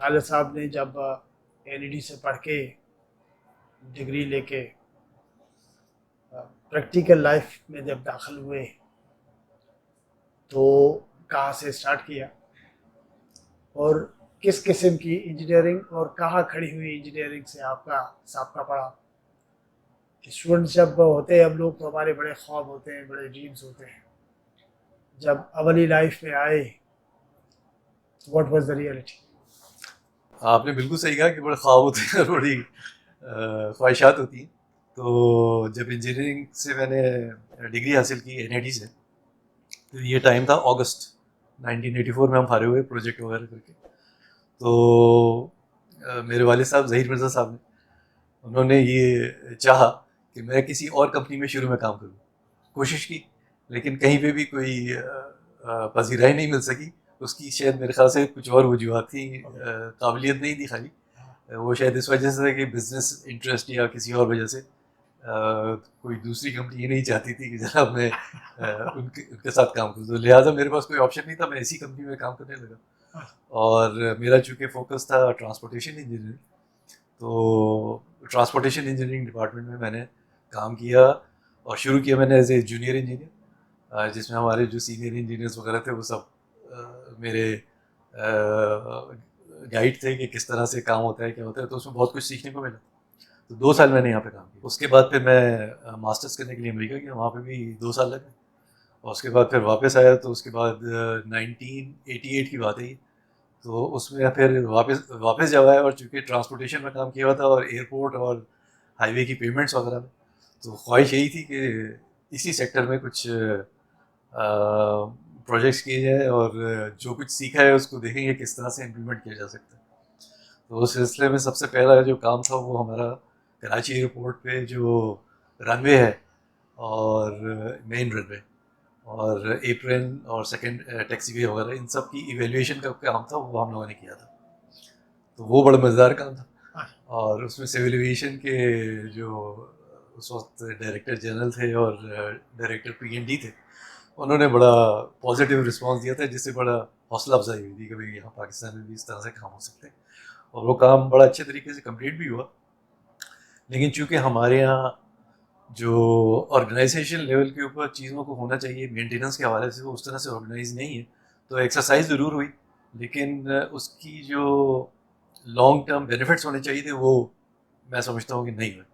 خالد صاحب نے جب این ای ڈی سے پڑھ کے ڈگری لے کے پریکٹیکل لائف میں جب داخل ہوئے تو کہاں سے اسٹارٹ کیا اور کس قسم کی انجینئرنگ اور کہاں کھڑی ہوئی انجینئرنگ سے آپ کا سابقہ پڑا؟ اسٹوڈنٹس جب ہوتے ہیں ہم لوگ تو ہمارے بڑے خواب ہوتے ہیں، بڑے ڈریمز ہوتے ہیں، جب اولی لائف میں آئے واٹ واز دا ریئلٹی؟ آپ نے بالکل صحیح کہا کہ بڑے خواب ہوتے ہیں اور بڑی خواہشات ہوتی ہیں. تو جب انجینئرنگ سے میں نے ڈگری حاصل کی این آئی ٹی سے، تو یہ ٹائم تھا اگست 1984 میں ہم فارغ ہوئے پروجیکٹ وغیرہ کر کے. تو میرے والد صاحب ظہیر مرزا صاحب نے انہوں نے یہ چاہا کہ میں کسی اور کمپنی میں شروع میں کام کروں. کوشش کی لیکن کہیں پہ بھی کوئی پذیرائی نہیں مل سکی. اس کی شاید میرے خیال سے کچھ اور وجوہات تھیں، قابلیت نہیں تھی خالی. وہ شاید اس وجہ سے کہ بزنس انٹرسٹ یا کسی اور وجہ سے کوئی دوسری کمپنی یہ نہیں چاہتی تھی کہ جناب میں ان کے ساتھ کام کروں. تو لہٰذا میرے پاس کوئی آپشن نہیں تھا، میں ایسی کمپنی میں کام کرنے لگا. اور میرا چونکہ فوکس تھا ٹرانسپورٹیشن انجینئرنگ، تو ٹرانسپورٹیشن انجینئرنگ ڈپارٹمنٹ میں میں نے کام کیا اور شروع کیا میں نے ایز اے جونیئر انجینئر، جس میں ہمارے جو سینئر انجینئرس وغیرہ تھے وہ سب میرے گائیڈ تھے کہ کس طرح سے کام ہوتا ہے کیا ہوتا ہے. تو اس میں بہت کچھ سیکھنے کو ملا. تو 2 سال میں نے یہاں پہ کام کیا. اس کے بعد پھر میں ماسٹرس کرنے کے لیے امریکہ گیا، وہاں پہ بھی 2 سال لگے. اور اس کے بعد پھر واپس آیا. تو اس کے بعد 1988 کی بات ہے یہ. تو اس میں پھر واپس جب آیا، اور چونکہ ٹرانسپورٹیشن میں کام کیا ہوا تھا اور ایئرپورٹ اور ہائی وے کی پیمنٹس وغیرہ میں، تو خواہش یہی تھی کہ اسی سیکٹر میں کچھ پروجیکٹس کیے جائیں اور جو کچھ سیکھا ہے اس کو دیکھیں گے کس طرح سے امپلیمنٹ کیا جا سکتا ہے. تو اس سلسلے میں سب سے پہلا جو کام تھا وہ ہمارا کراچی ایئرپورٹ پہ جو رن وے ہے اور مین رن وے اور ایپرن اور سیکنڈ ٹیکسی وے وغیرہ، ان سب کی ایویلیویشن کا کام تھا، وہ ہم لوگوں نے کیا تھا. تو وہ بڑا مزیدار کام تھا. اور اس میں سول ایویشن کے جو اس وقت ڈائریکٹر جنرل تھے اور ڈائریکٹر پی این ڈی تھے، انہوں نے بڑا پازیٹیو رسپانس دیا تھا، جس سے بڑا حوصلہ افزائی ہوئی تھی کہ بھائی یہاں پاکستان میں بھی اس طرح سے کام ہو سکتے ہیں. اور وہ کام بڑا اچھے طریقے سے کمپلیٹ بھی ہوا. لیکن چونکہ ہمارے یہاں جو آرگنائزیشن لیول کے اوپر چیزوں کو ہونا چاہیے مینٹیننس کے حوالے سے، وہ اس طرح سے آرگنائز نہیں ہے. تو ایکسرسائز ضرور ہوئی، لیکن اس کی جو لانگ ٹرم بینیفٹس ہونے چاہیے تھے وہ میں سمجھتا ہوں کہ نہیں ہوئے.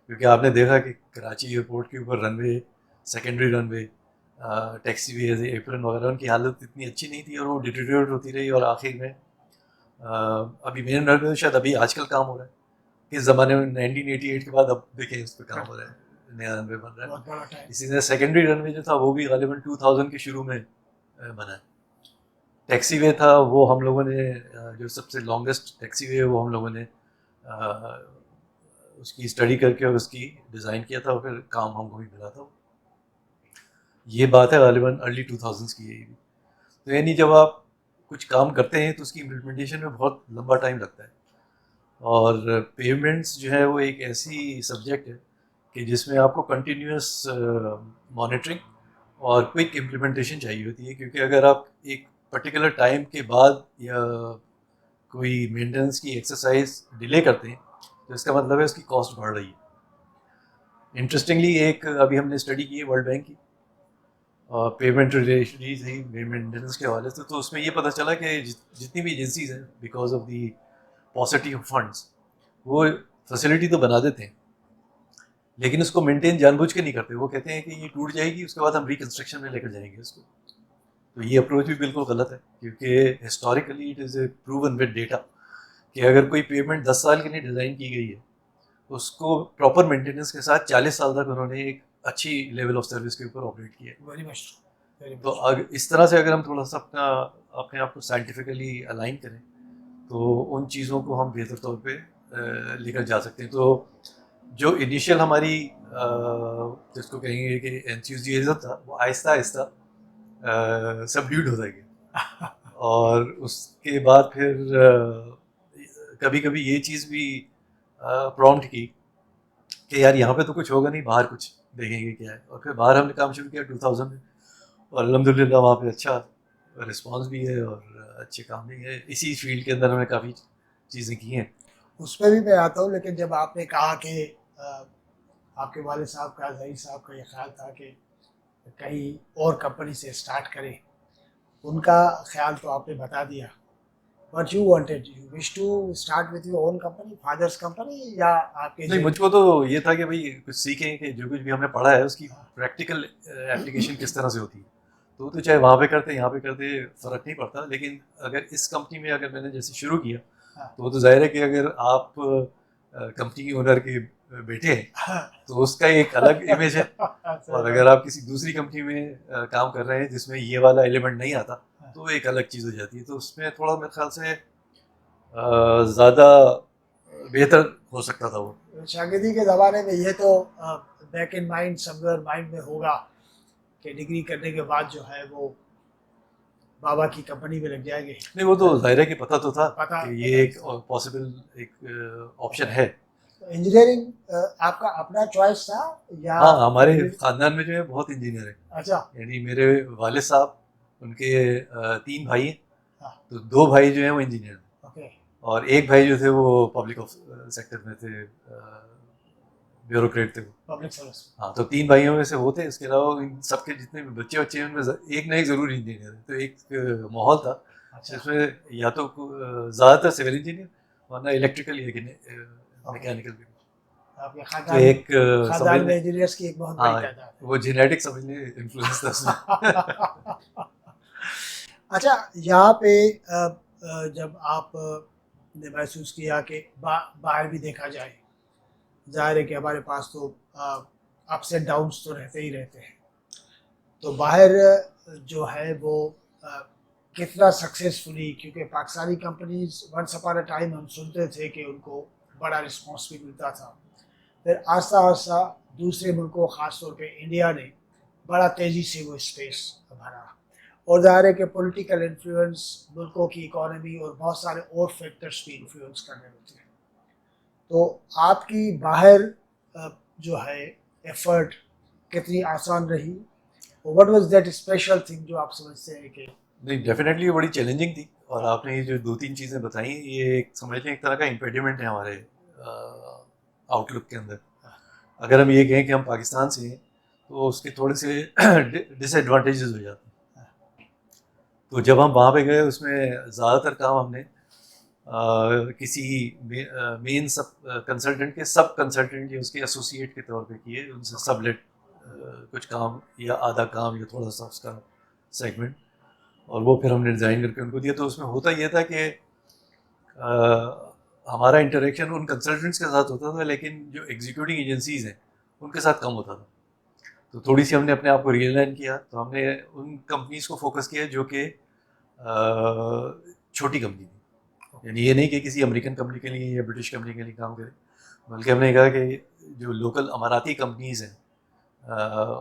کیونکہ آپ نے دیکھا کہ کراچی ایئرپورٹ کے اوپر رن وے، سیکنڈری رن وے، ٹیکسی ویز، ایپرن وغیرہ، ان کی حالت اتنی اچھی نہیں تھی اور وہ ڈیٹیریٹ ہوتی رہی. اور آخر میں ابھی مین رن وے شاید ابھی آج کل کام ہو رہا ہے. اس زمانے میں 1988 کے بعد اب دیکھیں اس پہ کام ہو رہا ہے، نیا رن وے بن رہا ہے. اسی طرح سیکنڈری رن وے جو تھا وہ بھی غالباً 2000 کے شروع میں بنا ہے. ٹیکسی وے تھا وہ ہم لوگوں نے جو سب سے لانگسٹ ٹیکسی وے ہے وہ ہم لوگوں نے اس کی اسٹڈی کر کے اور اس کی ڈیزائن کیا تھا، اور پھر کام ہم کو بھی ملا تھا. یہ بات ہے غالباً ارلی 2000s کی ہے یہ بھی. تو یعنی جب آپ کچھ کام کرتے ہیں تو اس کی امپلیمنٹیشن میں بہت لمبا ٹائم لگتا ہے. اور پیمنٹس جو ہے وہ ایک ایسی سبجیکٹ ہے کہ جس میں آپ کو کنٹینیوس مانیٹرنگ اور کوئک امپلیمنٹیشن چاہیے ہوتی ہے. کیونکہ اگر آپ ایک پرٹیکولر ٹائم کے بعد یا کوئی مینٹیننس کی ایکسرسائز ڈیلے کرتے ہیں تو اس کا مطلب ہے اس کی کاسٹ بڑھ رہی ہے. انٹرسٹنگلی ایک ابھی ہم نے اسٹڈی کی ہے ورلڈ بینک کی پیمنٹ ریلیشنز تھی مینٹیننس کے حوالے سے. تو اس میں یہ پتہ چلا کہ جتنی بھی ایجنسیز ہیں because of the paucity of funds وہ فیسلٹی تو بنا دیتے ہیں لیکن اس کو مینٹین جان بوجھ کے نہیں کرتے. وہ کہتے ہیں کہ یہ ٹوٹ جائے گی اس کے بعد ہم ریکنسٹرکشن میں لے کر جائیں گے اس کو. تو یہ اپروچ بھی بالکل غلط ہے، کیونکہ historically it is a proven with data کہ اگر کوئی پیمنٹ 10 سال کے لیے ڈیزائن کی گئی ہے اس کو پراپر مینٹیننس کے ساتھ 40 سال تک انہوں نے ایک اچھی لیول آف سروس کے اوپر آپریٹ کیا ہے. تو اس طرح سے اگر ہم تھوڑا سا اپنے آپ کو سائنٹیفکلی الائن کریں تو ان چیزوں کو ہم بہتر طور پہ لے کر جا سکتے ہیں. تو جو انیشیل ہماری جس کو کہیں گے کہ انتھوزیازم تھا وہ آہستہ آہستہ سبڈیوڈ ہوتا گیا. اور اس کے بعد پھر کبھی کبھی یہ چیز بھی پرومپٹ کی کہ یار یہاں پہ تو کچھ ہوگا نہیں، باہر کچھ دیکھیں گے کیا ہے. اور پھر باہر ہم نے کام شروع کیا 2000 میں، اور الحمدللہ وہاں پہ اچھا رسپانس بھی ہے اور اچھے کام بھی ہے. اسی فیلڈ کے اندر ہمیں کافی چیزیں کی ہیں. اس پہ بھی میں آتا ہوں، لیکن جب آپ نے کہا کہ آپ کے والد صاحب کا، ظہیر صاحب کا یہ خیال تھا کہ کہیں اور کمپنی سے اسٹارٹ کریں، ان کا خیال تو آپ نے بتا دیا. But you wanted, you wish to start with your own company, father's company, یا آپ کے نہیں، مجھ کو تو یہ تھا کہ بھائی کچھ سیکھیں کہ جو کچھ بھی ہم نے پڑھا ہے اس کی پریکٹیکل اپلیکیشن کس طرح سے ہوتی ہے. تو چاہے وہاں پہ کرتے یہاں پہ کرتے فرق نہیں پڑتا. لیکن اگر اس کمپنی میں اگر میں نے جیسے شروع کیا تو وہ تو ظاہر ہے کہ اگر آپ کمپنی اونر کے بیٹے ہیں تو اس کا ایک الگ امیج ہے. اور اگر آپ کسی دوسری کمپنی میں کام کر رہے ہیں جس میں یہ والا ایلیمنٹ نہیں آتا تو ایک الگ چیز ہو جاتی ہے. تو اس میں تھوڑا میرے خیال سے زیادہ بہتر ہو سکتا تھا وہ. شاگردی کے زمانے میں یہ تو back in mind, somewhere mind میں ہوگا کہ ڈگری کرنے کے بعد جو ہے وہ بابا کی کمپنی میں لگ جائیں گے. نہیں، وہ تو ظاہر ہے کہ پتہ تو تھا پتہ کہ یہ ایک پاسبل ایک آپشن ہے. انجینئرنگ آپ کا اپنا چوائس تھا یا؟ ہاں، ہمارے خاندان میں جو ہے بہت انجینئر ہیں. اچھا. یعنی میرے والد صاحب، ان کے 3 بھائی ہیں ہاں. تو 2 بھائی جو ہیں وہ انجینئر ہیں اوکے. اور ایک بھائی جو تھے وہ پبلک سیکٹر میں تھے، بیوروکریٹ تھے وہ. Public service. ہاں، تو 3 بھائیوں میں سے وہ تھے. اس کے علاوہ ان سب کے جتنے بھی بچے ہیں ان میں ایک نہ ایک ضرور انجینئر ہے. تو ایک ماحول تھا جس میں یا تو زیادہ تر سول انجینئر ورنہ الیکٹریکل یا میکینیکل بھی. آپ کے تو ایک خاندان میں انجینئرس کی ایک بہت بڑی تعداد ہے. وہ جینیٹک سمجھ لیں انفلوئنس تھا اس میں. اچھا، یہاں پہ جب آپ نے محسوس کیا کہ باہر بھی دیکھا جائے، ظاہر ہے کہ ہمارے پاس تو اپس اینڈ ڈاؤنس تو رہتے ہی رہتے ہیں، تو باہر جو ہے وہ کتنا سکسیزفلی، کیونکہ Pakistani companies once upon a time ہم سنتے تھے کہ ان کو بڑا رسپانس بھی ملتا تھا، پھر آہستہ آہستہ دوسرے ملکوں خاص طور پہ انڈیا نے بڑا تیزی سے وہ اسپیس بھرا، اور ظاہر ہے کہ پولیٹیکل انفلوئنس، ملکوں کی اکانومی اور بہت سارے اور فیکٹرز بھی انفلوئنس کرنے ہوتے ہیں. تو آپ کی باہر جو ہے ایفرٹ کتنی آسان رہی؟ What was that special thing جو آپ سمجھتے ہیں کہ؟ نہیں، ڈیفینیٹلی یہ بڑی چیلنجنگ تھی. اور آپ نے یہ جو 2-3 چیزیں بتائیں یہ ایک سمجھ لیں ایک طرح کا امپیڈیمنٹ ہے ہمارے آؤٹ لک کے اندر. اگر ہم یہ کہیں کہ ہم پاکستان سے ہیں تو اس کے تھوڑے سے ڈس ایڈوانٹیجز ہو جاتے ہیں. تو جب ہم وہاں پہ گئے اس میں زیادہ تر کام ہم نے کسی مین سب کنسلٹنٹ کے سب کنسلٹنٹ یا اس کے ایسوسیٹ کے طور پہ کیے. ان سے سب لیٹ کچھ کام یا آدھا کام یا تھوڑا سا اس کا سیگمنٹ، اور وہ پھر ہم نے ڈیزائن کر کے ان کو دیا. تو اس میں ہوتا یہ تھا کہ ہمارا انٹریکشن ان کنسلٹنٹس کے ساتھ ہوتا تھا لیکن جو ایگزیکیوٹنگ ایجنسیز ہیں ان کے ساتھ کم ہوتا تھا. تو تھوڑی سی ہم نے اپنے آپ کو ریئل لائن کیا. تو ہم نے ان کمپنیز کو فوکس کیا جو کہ چھوٹی کمپنی تھی. یعنی یہ نہیں کہ کسی امریکن کمپنی کے لیے یا برٹش کمپنی کے لیے کام کرے، بلکہ ہم نے کہا کہ جو لوکل اماراتی کمپنیز ہیں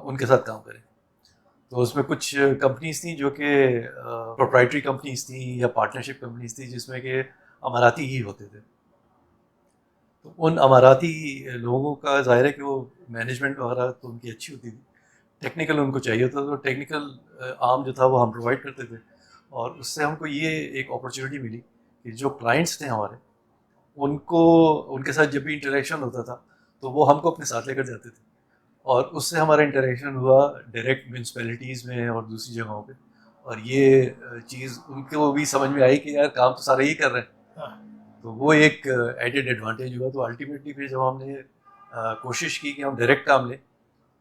ان کے ساتھ کام کریں. تو اس میں کچھ کمپنیز تھیں جو کہ پروپرائٹری کمپنیز تھیں یا پارٹنرشپ کمپنیز تھیں جس میں کہ اماراتی ہی ہوتے تھے. تو ان اماراتی لوگوں کا ظاہر ہے کہ وہ مینجمنٹ وغیرہ تو ان کی اچھی ہوتی تھی، ٹیکنیکل ان کو چاہیے ہوتا. تو ٹیکنیکل آرم جو تھا وہ ہم پرووائڈ کرتے تھے. اور اس سے ہم کو یہ ایک اپرچونیٹی ملی کہ جو کلائنٹس تھے ہمارے ان کے ساتھ جب بھی انٹریکشن ہوتا تھا تو وہ ہم کو اپنے ساتھ لے کر جاتے تھے. اور اس سے ہمارا انٹریکشن ہوا ڈائریکٹ میونسپیلٹیز میں اور دوسری جگہوں پہ. اور یہ چیز ان کو بھی سمجھ میں آئی کہ یار کام تو سارے ہی کر رہے ہیں. تو وہ ایک ایڈیڈ ایڈوانٹیج ہوا. تو الٹیمیٹلی پھر جب ہم نے کوشش کی کہ ہم ڈائریکٹ کام لیں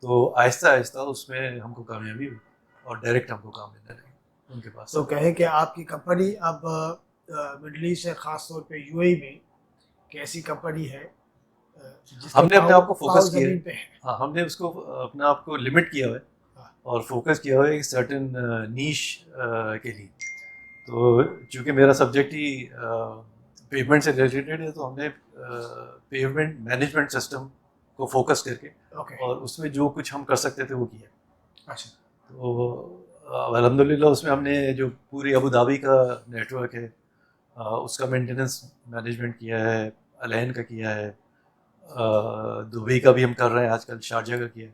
تو آہستہ آہستہ اس میں ہم کو کامیابی ہوئی اور ڈائریکٹ ہم کو کام لینے لگے ان کے پاس. تو کہیں کہ آپ کی کمپنی اب مڈل ایسٹ سے خاص طور پہ یو اے میں کہ ایسی کمپنی ہے ہم نے اپنے آپ کو فوکس کیا زمین پہ ہے. ہاں، ہم نے اس کو اپنے آپ کو لمٹ کیا ہوا ہے اور فوکس کیا ہوا ہے ایک سرٹن نیش کے لیے. تو چونکہ میرا سبجیکٹ ہی پیمنٹ سے ریلیٹڈ ہے تو ہم نے پیمنٹ مینجمنٹ سسٹم کو فوکس کر کے اور اس میں جو کچھ ہم کر سکتے تھے وہ کیا. اچھا. تو الحمد للہ اس میں ہم نے جو پوری ابو دھابی کا نیٹ ورک ہے اس کا مینٹیننس مینجمنٹ کیا ہے، الین کا کیا ہے، دبئی کا بھی ہم کر رہے ہیں آج کل، شارجہ کا کیا ہے.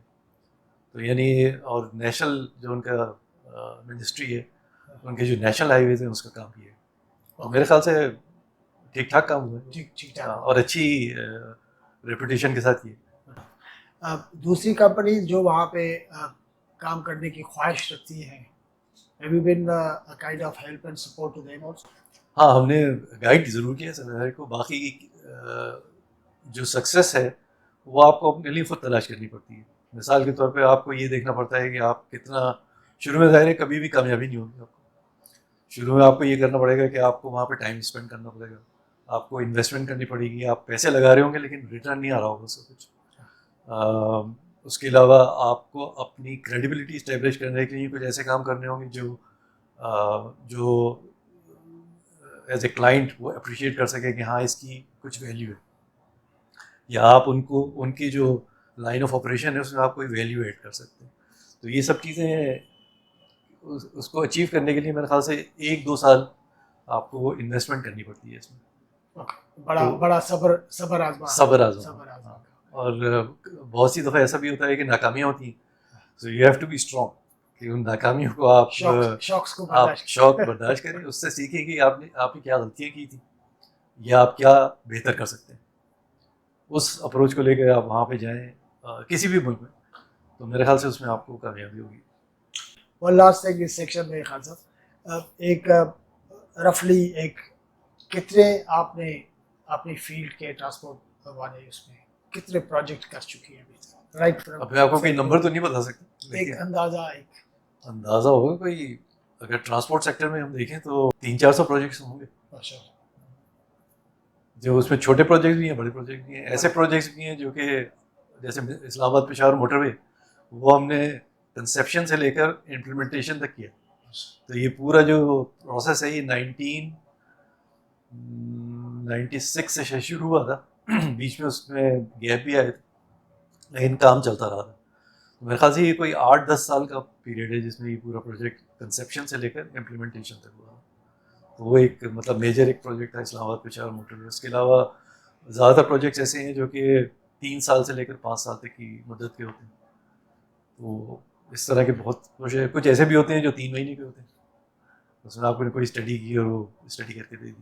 تو یعنی اور نیشنل جو ان کا منسٹری ہے ان کے جو نیشنل ہائی ویز ہیں اس کا کام کیا ہے. اور میرے خیال سے ٹھیک ٹھاک کام ہوا ہے ٹھیک ٹھاک. اور اچھی ریپوٹیشن کے ساتھ کیے. دوسری کمپنی جو وہاں پہ کام کرنے کی خواہش رکھتی ہیں, have you been a kind of help and support to them also? ہاں ہم نے گائیڈ ضرور کیا سر کو. باقی جو سکسیس ہے وہ آپ کو اپنے لیے خود تلاش کرنی پڑتی ہے. مثال کے طور پہ آپ کو یہ دیکھنا پڑتا ہے کہ آپ کتنا, شروع میں ظاہر ہے کبھی بھی کامیابی نہیں ہوگی آپ کو. شروع میں آپ کو یہ کرنا پڑے گا کہ آپ کو وہاں پہ ٹائم اسپینڈ کرنا پڑے گا, آپ کو انویسٹمنٹ کرنی پڑے گی, آپ پیسے لگا رہے ہوں گے لیکن ریٹرن نہیں آ رہا ہوگا اس کا کچھ. اس کے علاوہ آپ کو اپنی کریڈیبلٹی اسٹیبلش کرنے کے لیے کچھ ایسے کام کرنے ہوں گے جو ایز اے کلائنٹ وہ اپریشیٹ کر سکے کہ ہاں اس کی کچھ ویلیو ہے, یا آپ ان کی جو لائن آف آپریشن ہے اس میں آپ کوئی ویلیو ایڈ کر سکتے ہیں. تو یہ سب چیزیں اس کو اچیو کرنے کے لیے میرے خیال سے 1-2 سال آپ کو انویسٹمنٹ کرنی پڑتی ہے اس میں. بڑا صبر آزما. اور بہت سی دفعہ ایسا بھی ہوتا ہے کہ ناکامیاں ہوتی ہیں, so you have to be strong کہ ان ناکامیوں کو آپ شوق برداشت کریں, اس سے سیکھیں کہ آپ نے کیا غلطیاں کی تھیں یا آپ کیا بہتر کر سکتے ہیں. اس اپروچ کو لے کے آپ وہاں پہ جائیں کسی بھی ملک میں, تو میرے خیال سے اس میں آپ کو کامیابی ہوگی. ون لاسٹ تھنگ اس سیکشن میں خان صاحب, ایک رفلی ایک کتنے آپ نے اپنی فیلڈ کے ٹرانسپورٹ والے اس میں کتنے پروجیکٹ کر چکی ہیں ابھی تک؟ رائٹ, اب میں آپ کو کوئی نمبر تو نہیں بتا سکتا, ایک اندازہ ہوگا کوئی. اگر ٹرانسپورٹ سیکٹر میں ہم دیکھیں تو 300-400 پروجیکٹس ہوں گے, جو اس میں چھوٹے پروجیکٹ بھی ہیں, بڑے پروجیکٹ بھی ہیں. ایسے پروجیکٹس بھی ہیں جو کہ جیسے اسلام آباد پشاور موٹر وے, وہ ہم نے کنسیپشن سے لے کر امپلیمنٹیشن تک کیا. تو یہ پورا جو پروسیس ہے یہ 1996 سے شروع ہوا تھا. بیچ میں اس میں گیپ بھی آئے تھے لیکن کام چلتا رہا تھا. میرے خیال سے یہ کوئی 8-10 سال کا پیریڈ ہے جس میں یہ پورا پروجیکٹ کنسیپشن سے لے کر امپلیمنٹیشن تک ہوا. تو وہ ایک مطلب میجر ایک پروجیکٹ تھا اسلام آباد پشاور موٹر وے. اس کے علاوہ زیادہ تر پروجیکٹس ایسے ہیں جو کہ 3 سال سے لے کر 5 سال تک کی مدت کے ہوتے ہیں. تو اس طرح کے بہت کچھ ایسے بھی ہوتے ہیں جو 3 مہینے کے ہوتے ہیں, اس میں آپ نے کوئی اسٹڈی کی اور وہ اسٹڈی کر کے دے دی.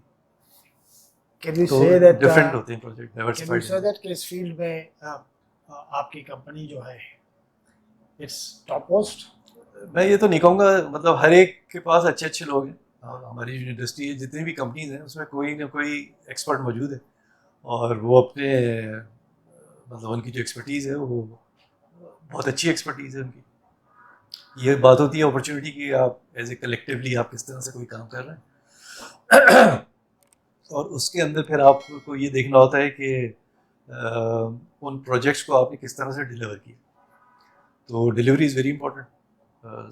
ڈفرینٹ ہوتے ہیں پروجیکٹ, ڈائیورسفائڈ. کہ اس فیلڈ میں آپ کی کمپنی جو ہے اٹس ٹاپ موسٹ؟ میں یہ تو نہیں کہوں گا, مطلب ہر ایک کے پاس اچھے لوگ ہیں. ہماری جو انڈسٹری ہے جتنی بھی کمپنیز ہیں اس میں کوئی نہ کوئی ایکسپرٹ موجود ہے, اور وہ اپنے مطلب ان کی جو ایکسپرٹیز ہے وہ بہت اچھی ایکسپرٹیز ہے ان کی. یہ بات ہوتی ہے اپرچونیٹی کی, آپ ایز اے کلیکٹیولی آپ کس طرح سے کوئی کام کر رہے ہیں, اور اس کے اندر پھر آپ کو یہ دیکھنا ہوتا ہے کہ ان پروجیکٹس کو آپ نے کس طرح سے ڈیلیور کیا. تو ڈیلیوری از ویری امپورٹنٹ,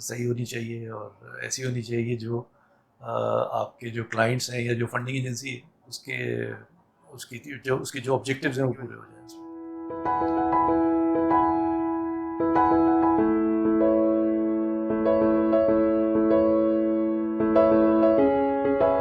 صحیح ہونی چاہیے اور ایسی ہونی چاہیے جو آپ کے جو کلائنٹس ہیں یا جو فنڈنگ ایجنسی ہے اس کے جو آبجیکٹیوز ہیں وہ پورے ہو جائیں.